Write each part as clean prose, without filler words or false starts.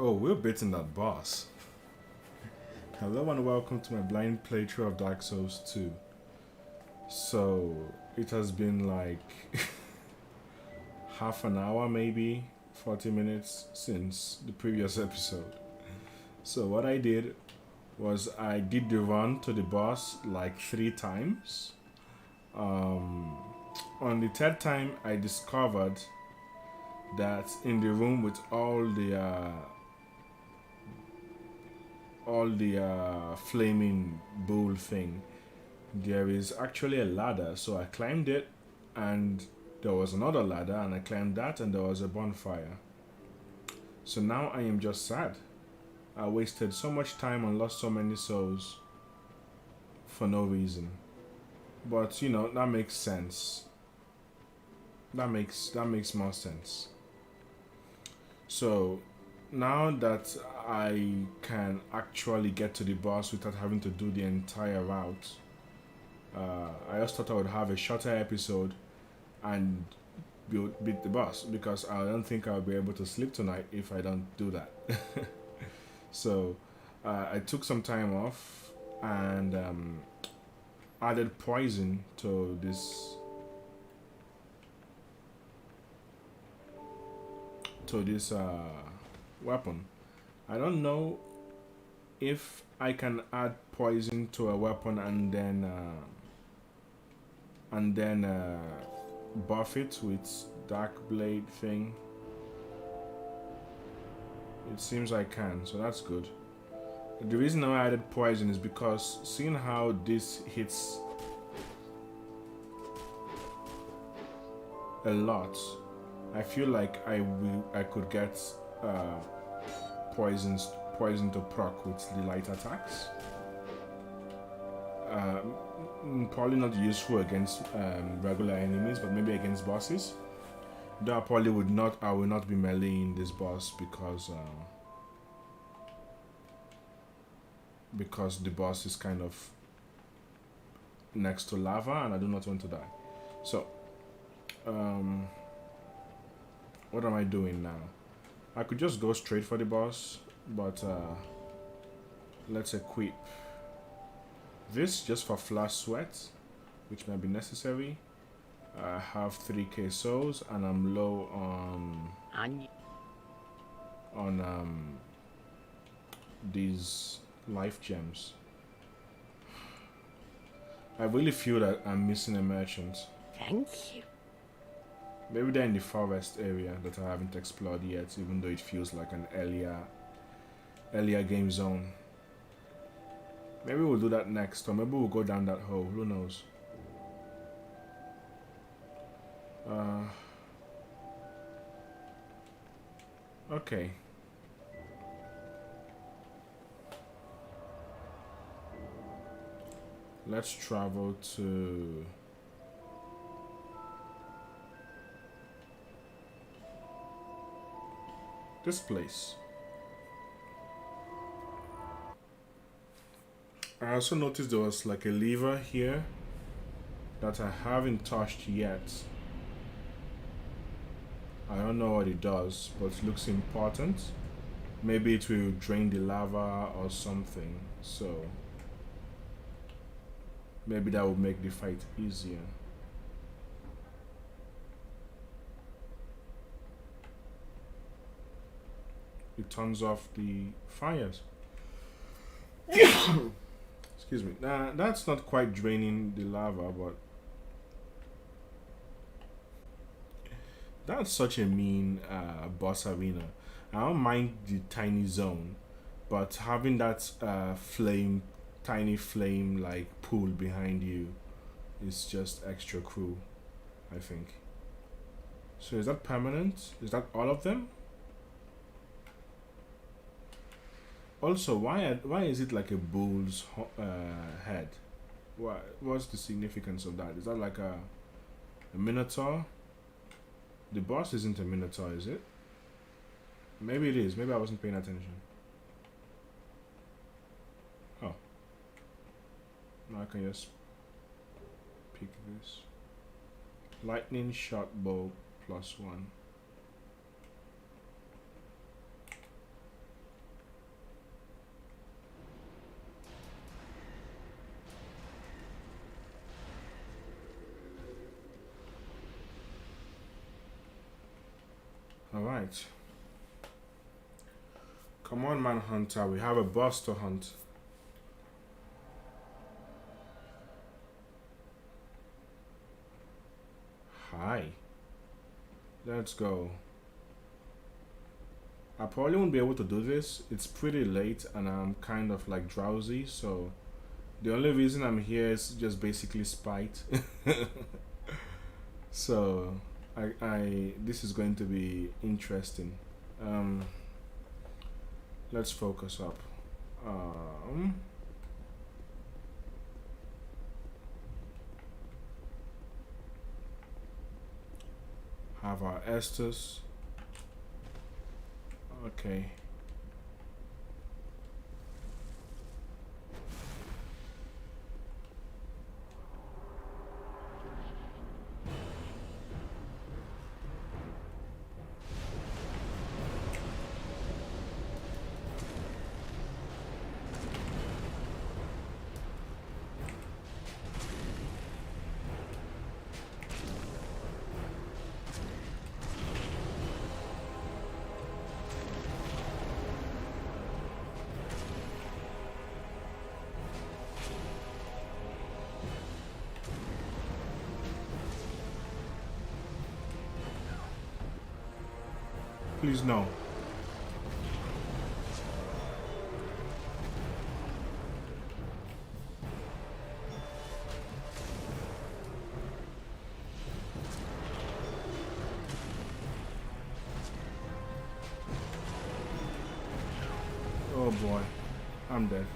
Oh, we're beating that boss. Hello and welcome to my blind playthrough of Dark Souls 2. So, it has been like half an hour maybe, 40 minutes since the previous episode. So what I did was I did the run to the boss like 3 times. On the third time I discovered that in the room with all the flaming bull thing, there is actually a ladder. So I climbed it, and there was another ladder, and I climbed that, and there was a bonfire. So now I am just sad. I wasted so much time and lost so many souls for no reason. But you know, that makes sense. That makes more sense. So now that I can actually get to the boss without having to do the entire route, I just thought I would have a shorter episode and beat the boss, because I don't think I'll be able to sleep tonight if I don't do that. So I took some time off and added poison to this weapon. I don't know if I can add poison to a weapon and then buff it with dark blade thing. It seems I can, so that's good. The reason I added poison is because seeing how this hits a lot, I feel like I could get poison to proc with the light attacks. Probably not useful against regular enemies, but maybe against bosses. Though I will not be meleeing this boss because the boss is kind of next to lava and I do not want to die. So what am I doing now? I could just go straight for the boss, but let's equip this just for flash sweat, which might be necessary. I have 3k souls and I'm low on these life gems. I really feel that I'm missing a merchant. Thank you. Maybe they're in the forest area that I haven't explored yet, even though it feels like an earlier game zone. Maybe we'll do that next, or maybe we'll go down that hole, who knows. Okay. Let's travel to this place. I also noticed there was like a lever here that I haven't touched yet. I don't know what it does, but it looks important. Maybe it will drain the lava or something, so maybe that will make the fight easier. It turns off the fires. Excuse me. Nah, that's not quite draining the lava, but that's such a mean boss arena. I don't mind the tiny zone, but having that tiny flame like pool behind you is just extra cruel, I think. So is that permanent? Is that all of them? Also, why is it like a bull's head? What's the significance of that? Is that like a minotaur? The boss isn't a minotaur, is it? Maybe it is. Maybe I wasn't paying attention. Oh. Now I can just pick this. Lightning shot bow +1. Alright. Come on, Manhunter. We have a boss to hunt. Hi. Let's go. I probably won't be able to do this. It's pretty late and I'm kind of like drowsy, so the only reason I'm here is just basically spite. So I this is going to be interesting. Let's focus up. Have our Estus. Okay. Please no. Oh boy, I'm dead.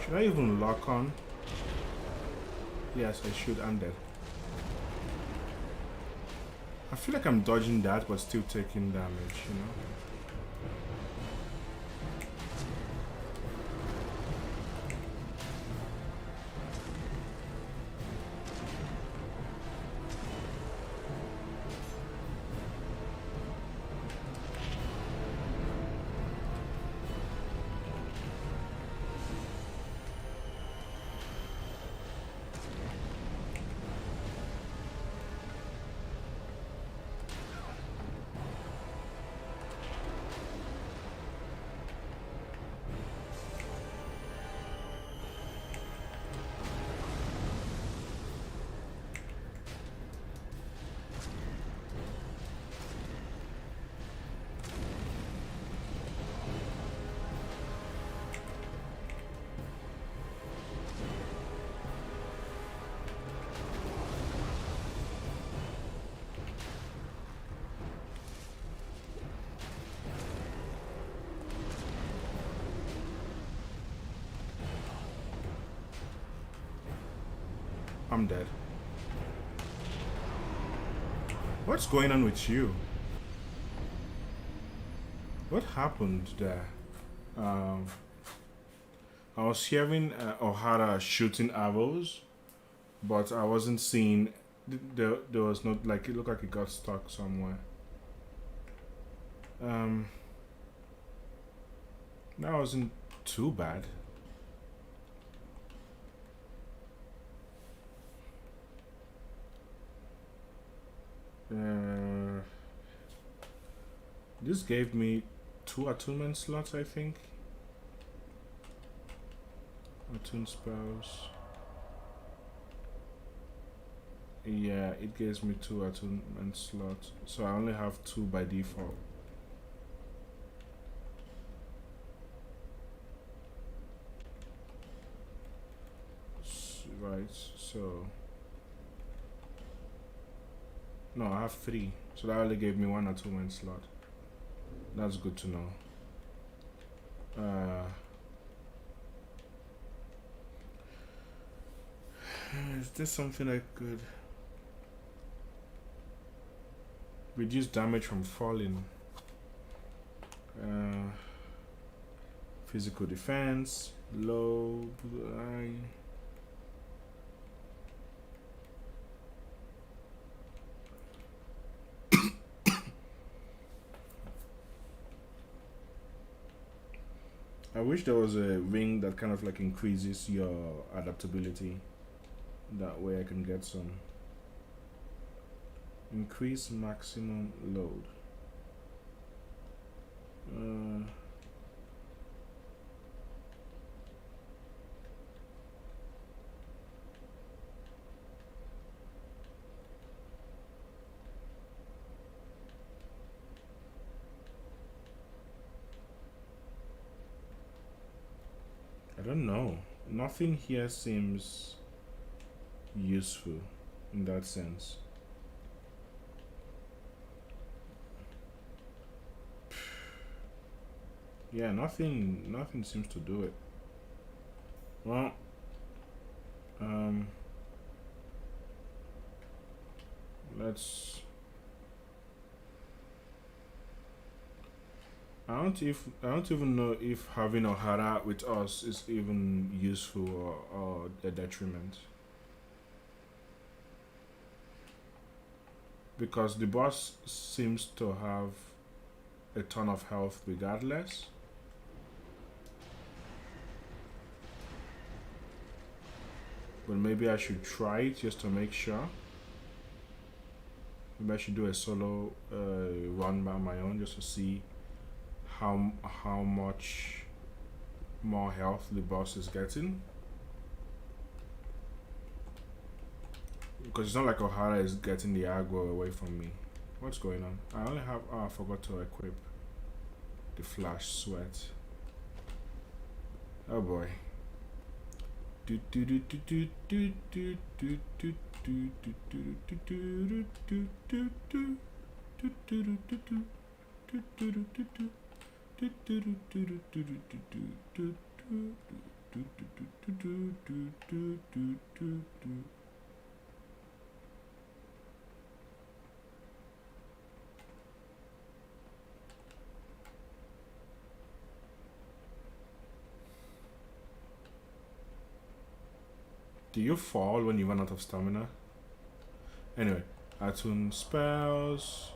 Should I even lock on? Yes, I should. I'm dead. I feel like I'm dodging that, but still taking damage, you know? I'm dead. What's going on with you? What happened there? I was hearing O'Hara shooting arrows, but I wasn't seeing. There was not like it looked like it got stuck somewhere. That wasn't too bad. This gave me 2 attunement slots, I think. Attune spells. Yeah, it gives me 2 attunement slots, so I only have 2 by default. Right, so no, I have 3, so that only gave me 1 attunement slot. That's good to know. Is there something I could reduce damage from falling? Physical defense, Low. I wish there was a ring that kind of like increases your adaptability. That way I can get some. Increase maximum load. Uh, I don't know. Nothing here seems useful in that sense. Yeah, nothing seems to do it. Well, um let's I don't even know if having Ohara with us is even useful or a detriment. Because the boss seems to have a ton of health regardless. But maybe I should try it just to make sure. Maybe I should do a solo run by my own just to see how much more health the boss is getting. Because it's not like Ohara is getting the aggro away from me. What's going on? I only have. Oh, I forgot to equip the flash sweat. Oh boy. Do you fall when you run out of stamina? Anyway, attune spells.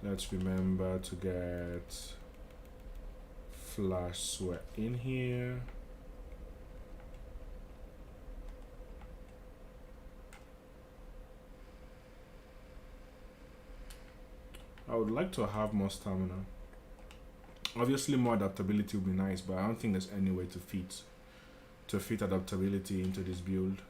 Let's remember to get flash sweat in here. I would like to have more stamina. Obviously more adaptability would be nice, but I don't think there's any way to fit adaptability into this build.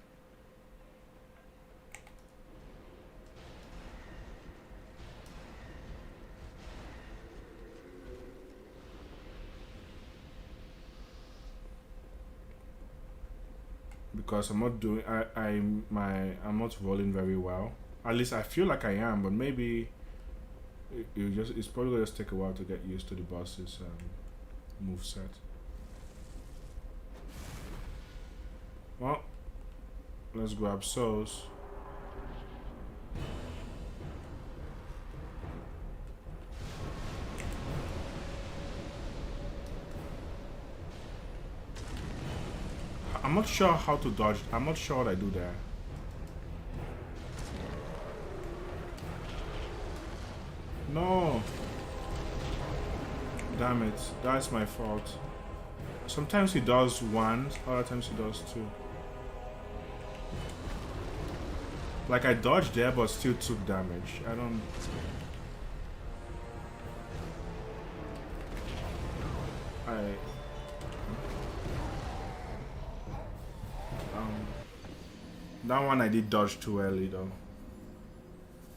Because I'm not doing I'm not rolling very well. At least I feel like I am, but maybe it's probably gonna just take a while to get used to the boss's move set. Well, let's grab souls. I'm not sure how to dodge. I'm not sure what I do there. No. Damn it. That's my fault. Sometimes he does one, other times he does two. Like I dodged there but still took damage. I don't... That one I did dodge too early though.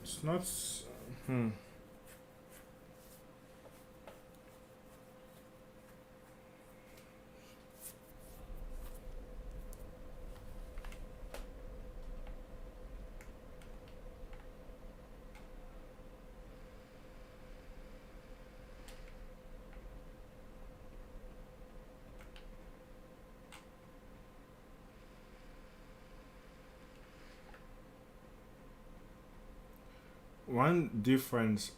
It's not... One difference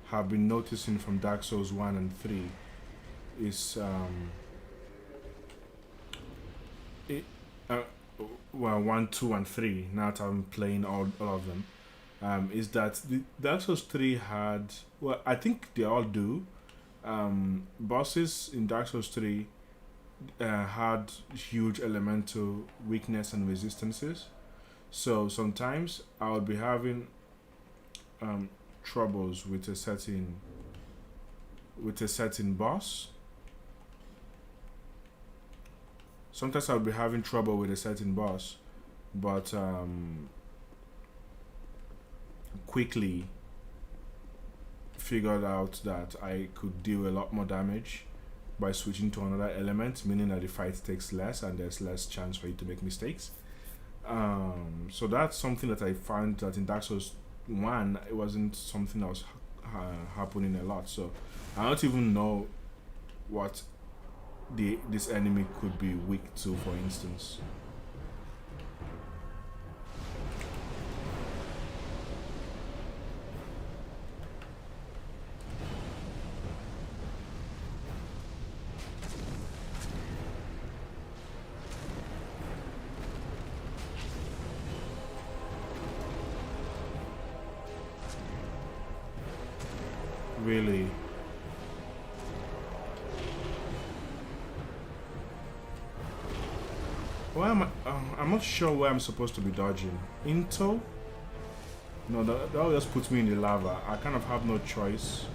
have been noticing from Dark Souls 1 and 3 is it, uh, well, 1, 2, and 3, now that I'm playing all of them, is that the Dark Souls 3 had, well, I think they all do. Bosses in Dark Souls 3 had huge elemental weakness and resistances. So sometimes I would be having um, troubles with a certain boss. Sometimes I'll be having trouble with a certain boss, but quickly figured out that I could deal a lot more damage by switching to another element, meaning that the fight takes less and there's less chance for you to make mistakes. So that's something that I found that in Dark Souls 1, it wasn't something that was happening a lot. So I don't even know what this enemy could be weak to, for instance. Really. Why am I? I'm not sure where I'm supposed to be dodging. Into? No, that just puts me in the lava. I kind of have no choice.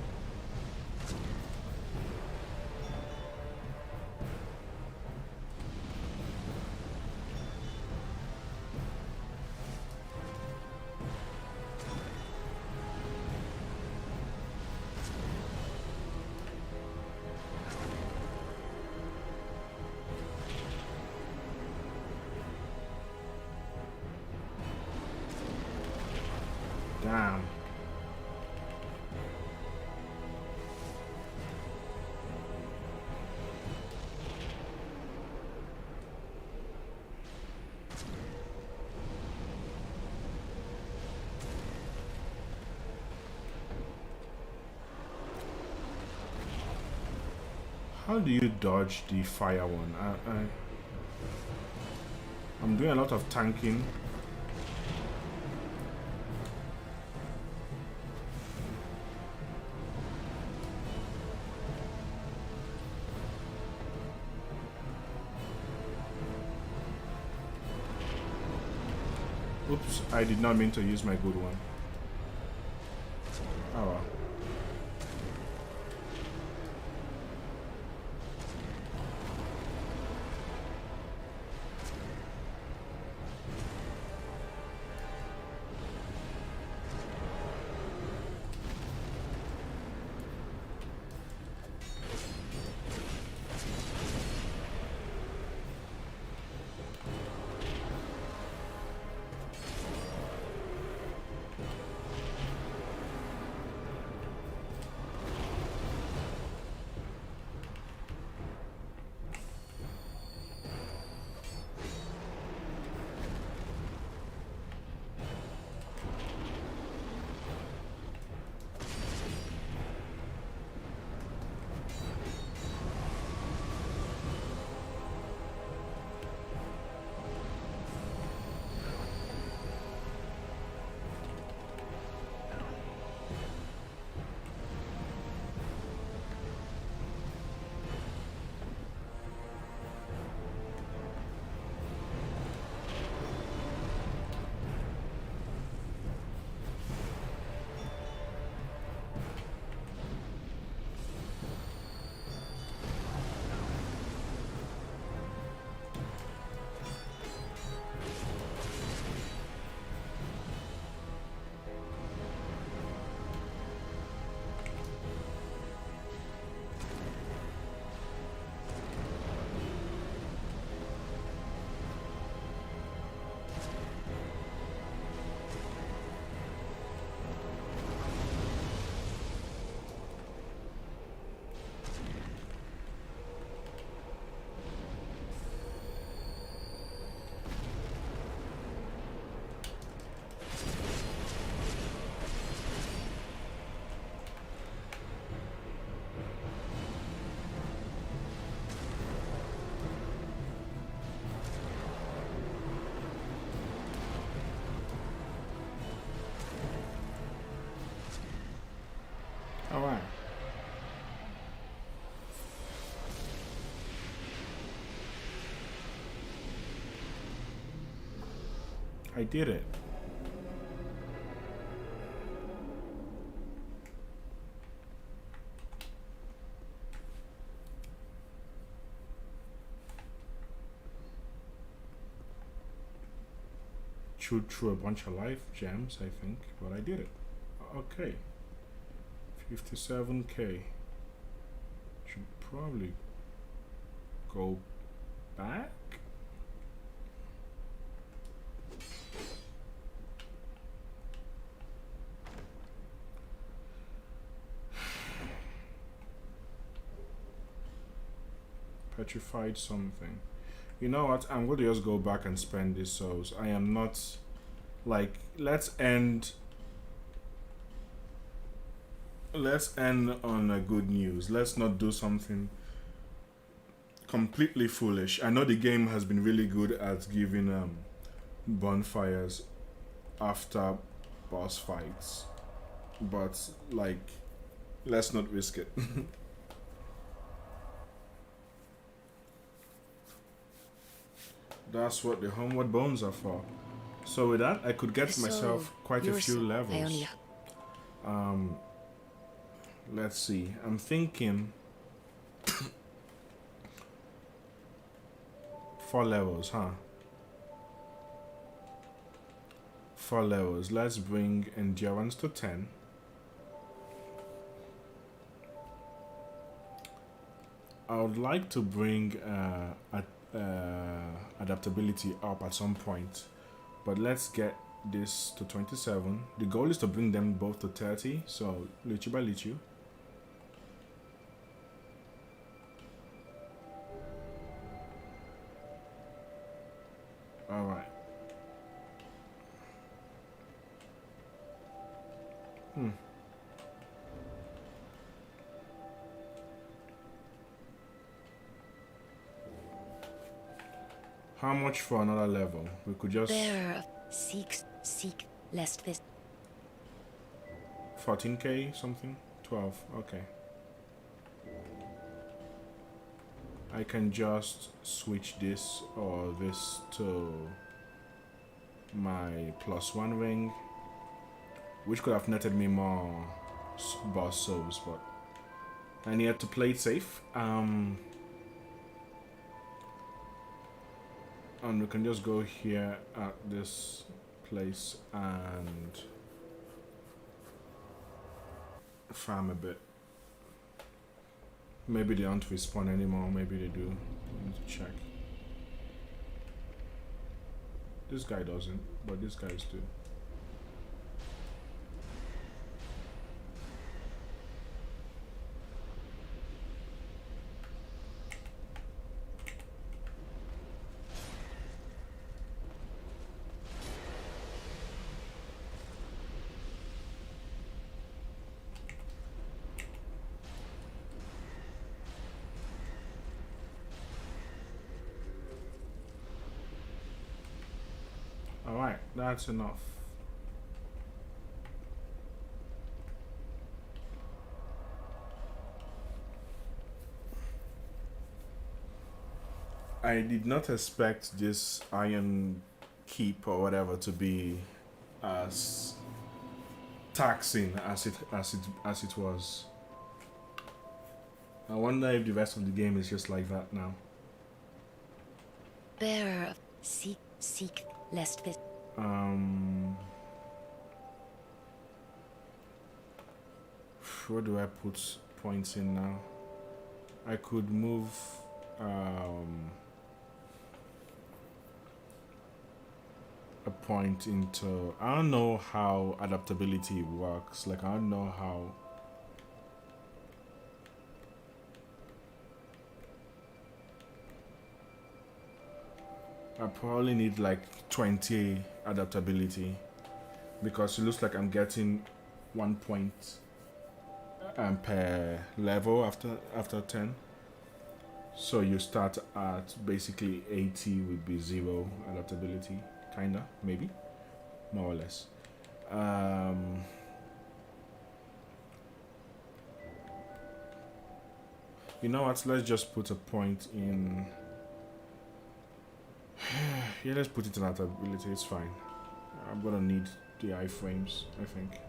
Damn. How do you dodge the fire one? I'm doing a lot of tanking. Oops, I did not mean to use my good one. Oh well. I did it. Chewed through a bunch of life gems, I think, but I did it. Okay. 57k. Should probably go back. Petrified something. You know what? I'm going to just go back and spend these souls. I am not like let's end on a good news. Let's not do something completely foolish. I know the game has been really good at giving bonfires after boss fights, but like let's not risk it. That's what the homeward bones are for. So with that, I could get myself quite a few levels. Let's see. I'm thinking 4 levels, huh? 4 levels. Let's bring endurance to 10. I would like to bring adaptability up at some point, but let's get this to 27. The goal is to bring them both to 30, so little by little. Alright. How much for another level? We could just... Bearer of seek, lest this... 14k something? 12, okay. I can just switch this or this to my +1 ring, which could have netted me more boss souls, but I needed to play it safe. And we can just go here at this place and farm a bit. Maybe they don't respawn anymore, maybe they do. I need to check. This guy doesn't, but these guys do. Alright, that's enough. I did not expect this iron keep or whatever to be as taxing as it was. I wonder if the rest of the game is just like that now. Bearer of seek, lest this... Where do I put points in now? I could move a point into... I don't know how adaptability works. Like, I don't know how... I probably need like 20 adaptability, because it looks like I'm getting 1 point per level after 10. So you start at basically 80 would be 0 adaptability, kinda, maybe, more or less. You know what, let's just put a point in... Yeah, let's put it in adaptability, it's fine. I'm gonna need the iframes, I think.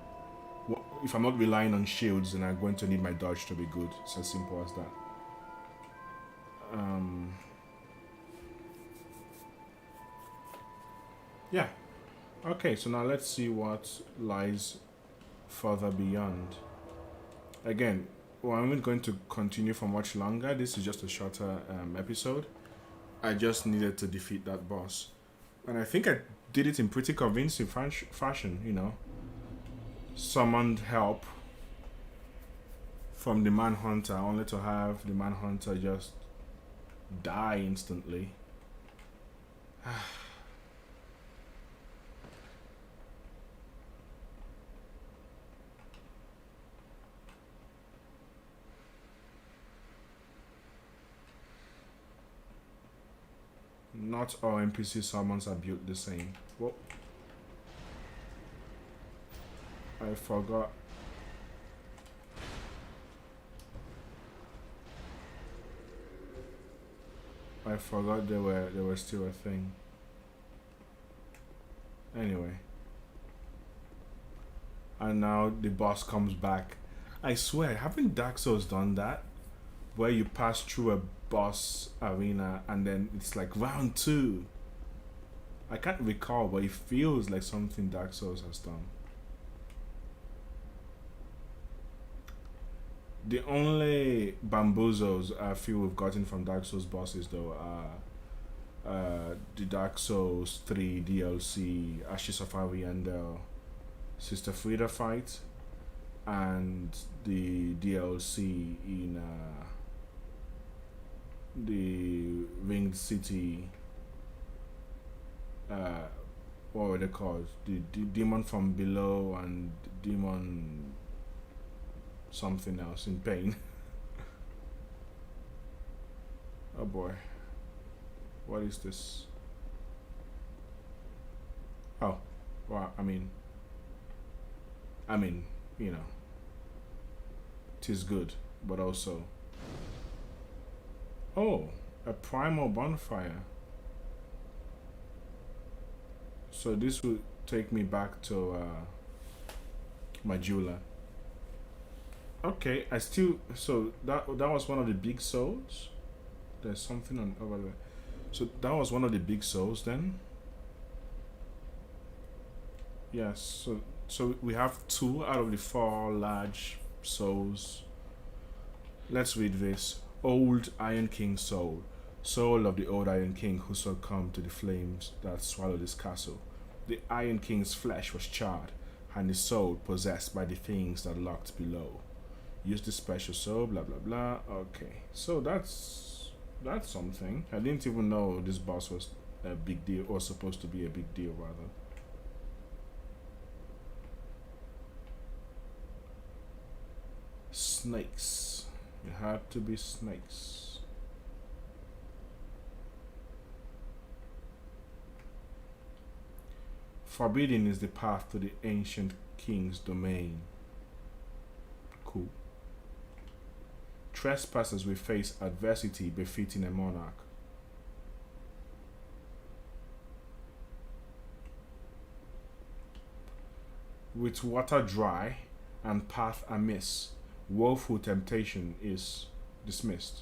If I'm not relying on shields, then I'm going to need my dodge to be good. It's as simple as that. Yeah. Okay, so now let's see what lies further beyond. Again, well, I'm not going to continue for much longer. This is just a shorter episode. I just needed to defeat that boss. And I think I did it in pretty convincing fashion, you know. Summoned help from the Manhunter, only to have the Manhunter just die instantly. Not all NPC summons are built the same. Well, I forgot. I forgot they were still a thing. Anyway. And now the boss comes back. I swear, haven't Dark Souls done that? Where you pass through a boss arena and then it's like round 2. I can't recall, but it feels like something Dark Souls has done. The only bamboozles I feel we've gotten from Dark Souls bosses though are the Dark Souls 3 DLC, Ashes of Ariandel, Sister Frida fight, and the DLC in the Ringed City. What were they called? The Demon from Below and Demon something else in Pain. Oh boy. What is this? Oh, well, I mean, you know, 'tis good, but also, oh, a primal bonfire. So this will take me back to Majula. Okay, so that was one of the big souls. There's something on over there. So that was one of the big souls then. Yes. So we have 2 out of the 4 large souls. Let's read this. Old Iron King soul. Soul of the old Iron King who succumbed to the flames that swallowed his castle. The Iron King's flesh was charred, and his soul possessed by the things that lurked below. Use the special soul, blah blah blah. Okay, so that's something. I didn't even know this boss was a big deal, or supposed to be a big deal rather. Snakes. It had to be snakes. Forbidden is the path to the ancient king's domain. Cool. Trespassers will face adversity befitting a monarch. With water dry and path amiss, woeful temptation is dismissed.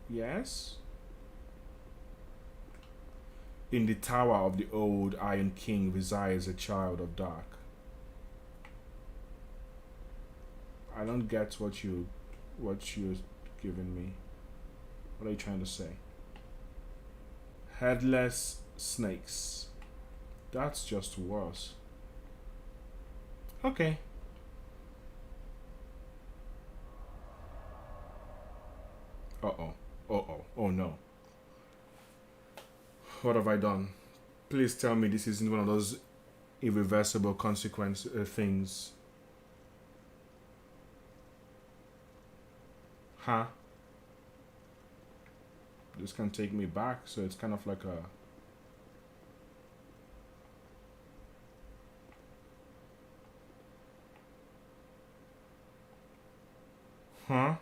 Yes? In the tower of the old Iron King resides a child of dark. I don't get what you're giving me. What are you trying to say? Headless snakes. That's just worse. Okay. Uh-oh. Uh-oh. Oh no. What have I done? Please tell me this isn't one of those irreversible consequence things. Huh? This can take me back, so it's kind of like a... Huh?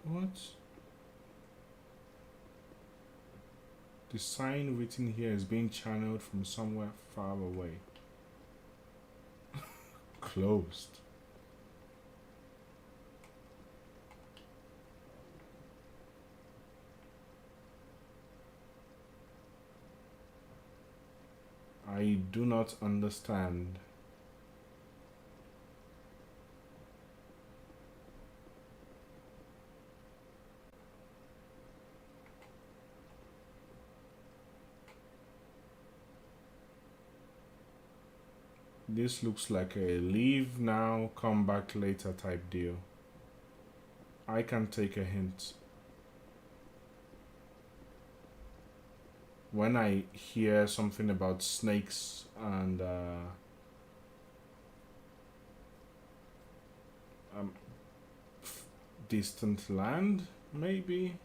what? The sign written here is being channeled from somewhere far away. Closed. I do not understand. This looks like a leave now, come back later type deal. I can take a hint. When I hear something about snakes and um, distant land, maybe.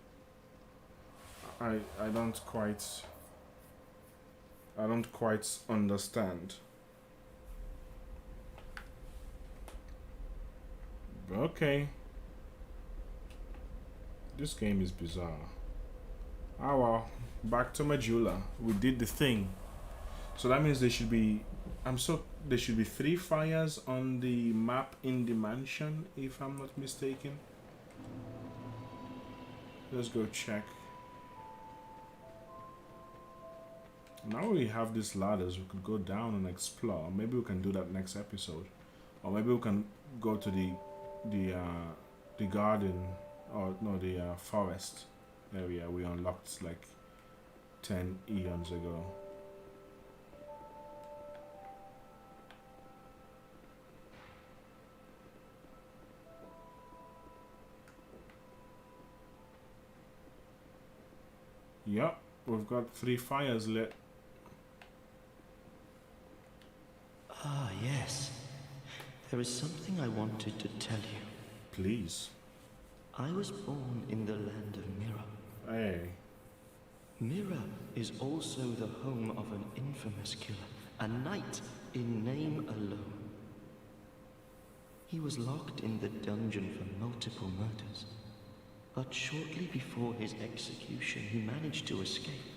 I don't quite understand. Okay. This game is bizarre. Ah well, back to Majula. We did the thing. So that means there should be there should be 3 fires on the map in the mansion, if I'm not mistaken. Let's go check. Now we have these ladders, we could go down and explore. Maybe we can do that next episode. Or maybe we can go to the garden, or no, the forest area we unlocked like 10 eons ago. Yep, we've got 3 fires lit. Ah, yes. There is something I wanted to tell you. Please. I was born in the land of Mira. Hey. Mira is also the home of an infamous killer, a knight in name alone. He was locked in the dungeon for multiple murders, but shortly before his execution, he managed to escape.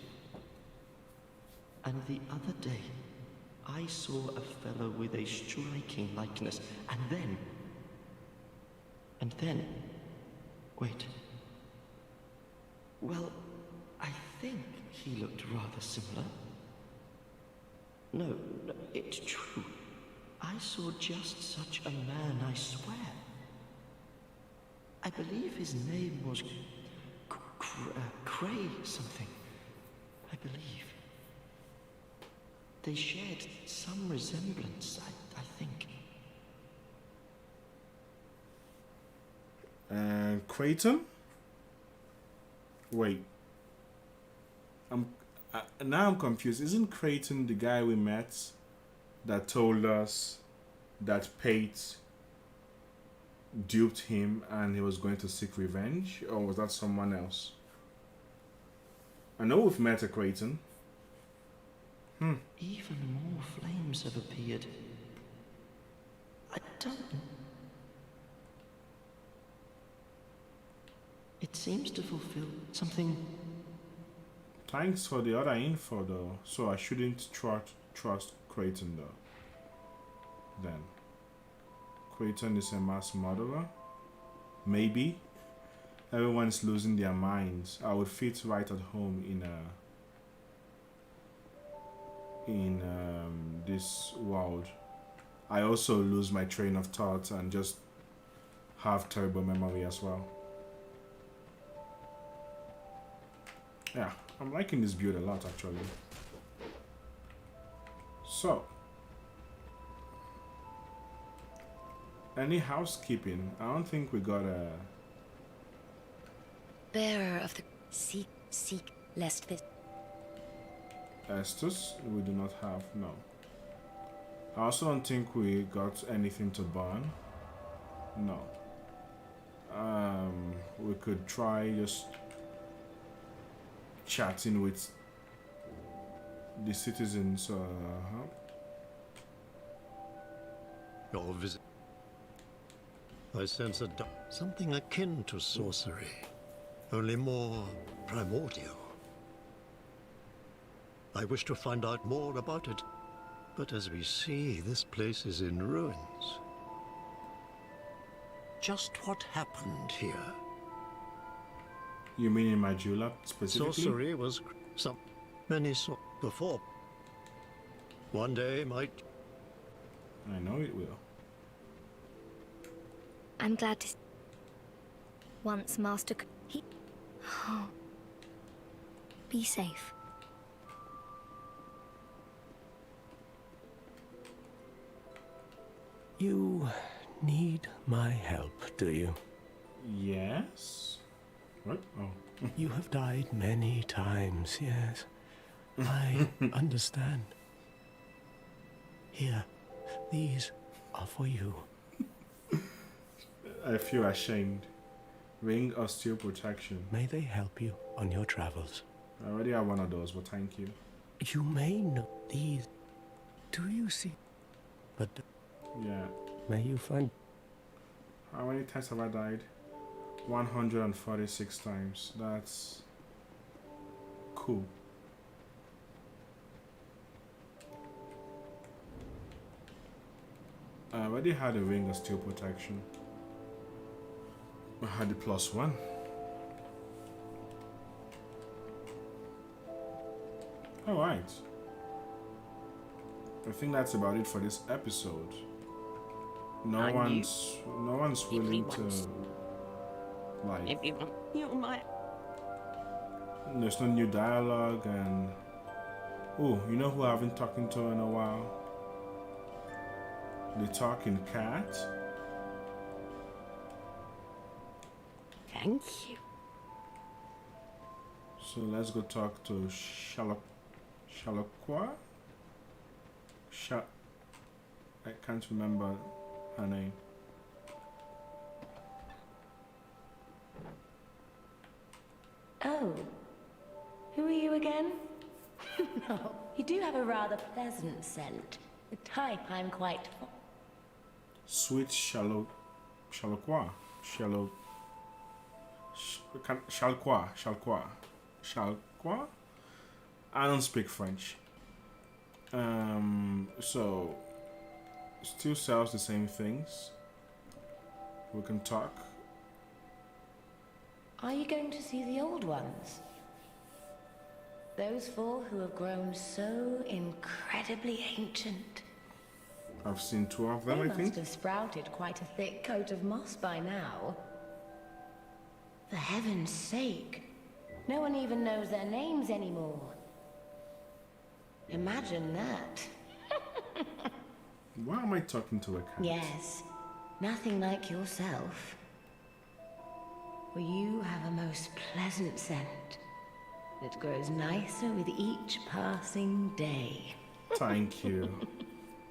And the other day, I saw a fellow with a striking likeness, and then... Wait. Well, I think he looked rather similar. No, it's true. I saw just such a man, I swear. I believe his name was Cray something. I believe. They shared some resemblance, I think. Creighton? Wait. Now I'm confused. Isn't Creighton the guy we met that told us that Pate duped him and he was going to seek revenge? Or was that someone else? I know we've met a Creighton. Even more flames have appeared. I don't know. It seems to fulfill something. Thanks for the other info though. So I shouldn't trust Creighton though. Then. Creighton is a mass murderer? Maybe. Everyone's losing their minds. I would fit right at home in this world. I also lose my train of thought and just have terrible memory as well. Yeah, I'm liking this build a lot actually. So, any housekeeping? I don't think we got a Bearer of the seek, lest this. Estus. We do not have, no. I also don't think we got anything to burn. No. We could try just chatting with the citizens. Your visit. I sense something akin to sorcery, only more primordial. I wish to find out more about it, but as we see, this place is in ruins. Just what happened here? You mean in my julep specifically? Sorcery was many before. One day might. I know it will. I'm glad to. Once Master. He. Oh. Be safe. You need my help, do you? Yes? What? Oh. You have died many times, yes. I understand. Here, these are for you. I feel ashamed. Ring of Steel Protection. May they help you on your travels. I already have one of those, but thank you. You may know these. Do you see? But Yeah. may you find. How many times have I died? 146 times. That's cool. I already had a ring of steel protection. I had the +1. Alright. I think that's about it for this episode. No one's willing to like there's no new dialogue and oh, you know who I haven't talked to in a while? The talking cat. Thank you. So let's go talk to Shalakwa? I can't remember her name. Oh, who are you again? No, you do have a rather pleasant scent. The type I'm quite Sweet Shalakwa. Shalkwa? I don't speak French. So still sells the same things. We can talk. Are you going to see the old ones? Those four who have grown so incredibly ancient. I've seen 2 of them, They I must think. have sprouted quite a thick coat of moss by now. For heaven's sake, no one even knows their names anymore. Imagine that. Why am I talking to a cat? Yes, nothing like yourself. For you have a most pleasant scent. It grows nicer with each passing day. Thank you.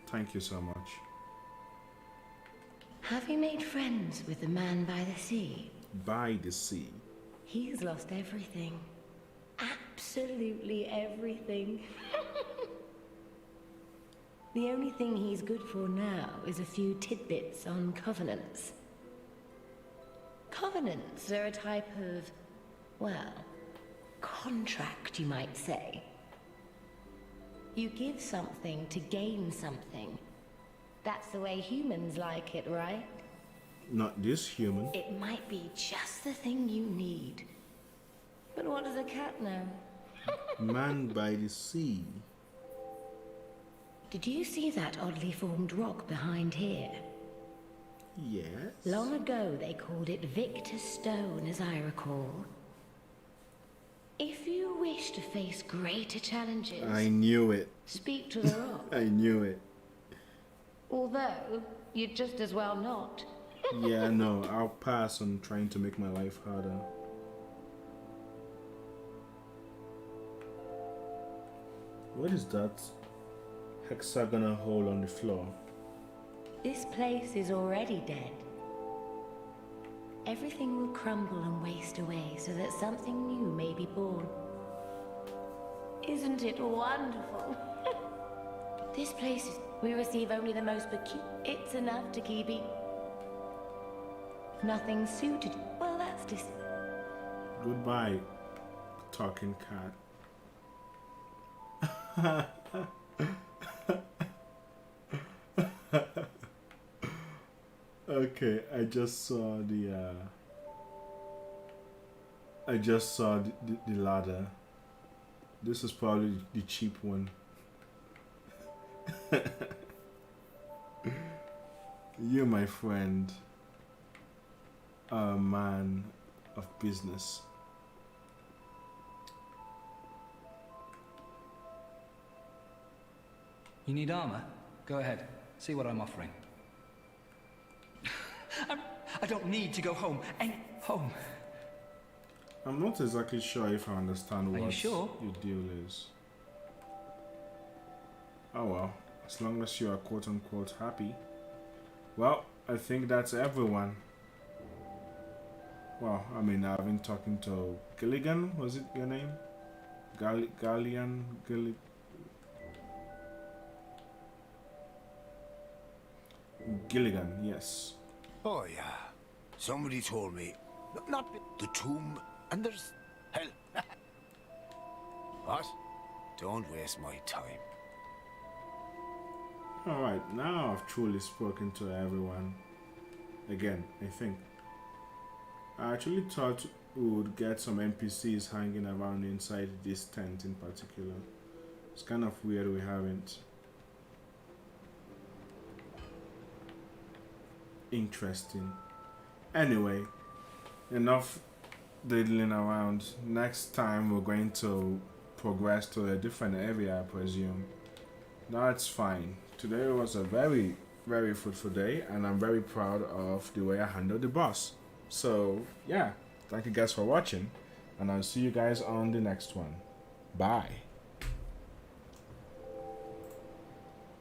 Thank you so much. Have you made friends with the man by the sea? By the sea. He's lost everything. Absolutely everything. The only thing he's good for now is a few tidbits on covenants. Covenants are a type of, well, contract, you might say. You give something to gain something. That's the way humans like it, right? Not this human. It might be just the thing you need. But what does a cat know? Man by the sea. Did you see that oddly formed rock behind here? Yes. Long ago they called it Victor's Stone, as I recall. If you wish to face greater challenges, I knew it. speak to the rock. I knew it. Although, you'd just as well not. Yeah, no, I'll pass on trying to make my life harder. What is that hexagonal hole on the floor? This place is already dead. Everything will crumble and waste away so that something new may be born. Isn't it wonderful? This place is... We receive only the most peculiar... It's enough to keep Nothing suited. Well, that's just. Goodbye, talking cat. Okay, I just saw the ladder. This is probably the cheap one. You, my friend, are a man of business. You need armor? Go ahead. See what I'm offering. I don't need to go home. Home. I'm not exactly sure if I understand Are you what sure? your deal is. Oh well, as long as you are quote unquote happy. Well, I think that's everyone. Well, I mean, I've been talking to Gilligan, was it your name? Gilligan, yes. Oh, yeah. Somebody told me. Not the tomb, and there's. Hell. What? Don't waste my time. Alright, now I've truly spoken to everyone. Again, I think. I actually thought we would get some NPCs hanging around inside this tent in particular. It's kind of weird we haven't. Interesting. Anyway, enough diddling around. Next time we're going to progress to a different area, I presume. That's fine. Today was a very, very fruitful day, and I'm very proud of the way I handled the boss. So, yeah, thank you guys for watching, and I'll see you guys on the next one. Bye.